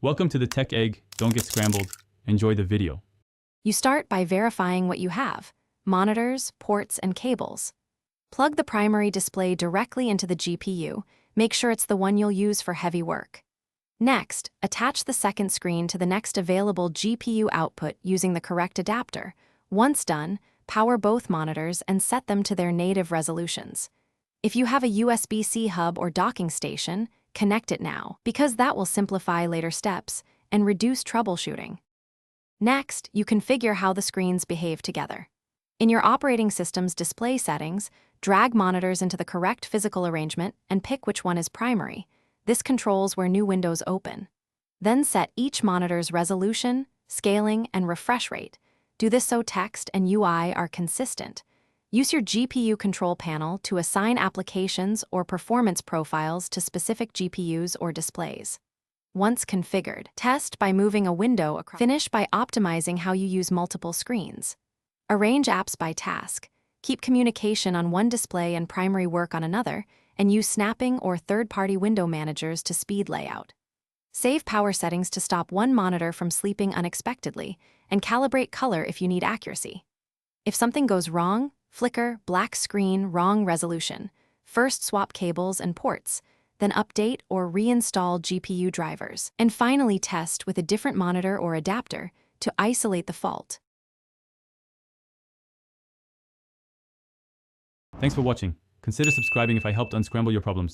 Welcome to the Tech Egg. Don't get scrambled. Enjoy the video. You start by verifying what you have: monitors, ports, and cables. Plug the primary display directly into the GPU. Make sure it's the one you'll use for heavy work. Next, attach the second screen to the next available GPU output using the correct adapter. Once done, power both monitors and set them to their native resolutions. If you have a USB-C hub or docking station, connect it now, because that will simplify later steps and reduce troubleshooting. Next, you configure how the screens behave together. In your operating system's display settings, drag monitors into the correct physical arrangement and pick which one is primary. This controls where new windows open. Then set each monitor's resolution, scaling, and refresh rate. Do this so text and UI are consistent. Use your GPU control panel to assign applications or performance profiles to specific GPUs or displays. Once configured, test by moving a window across. Finish by optimizing how you use multiple screens. Arrange apps by task. Keep communication on one display and primary work on another, and use snapping or third-party window managers to speed layout. Save power settings to stop one monitor from sleeping unexpectedly, and calibrate color if you need accuracy. If something goes wrong, flicker, black screen, wrong resolution. First swap cables and ports, then update or reinstall GPU drivers. And finally test with a different monitor or adapter to isolate the fault. Thanks for watching. Consider subscribing if I helped unscramble your problems.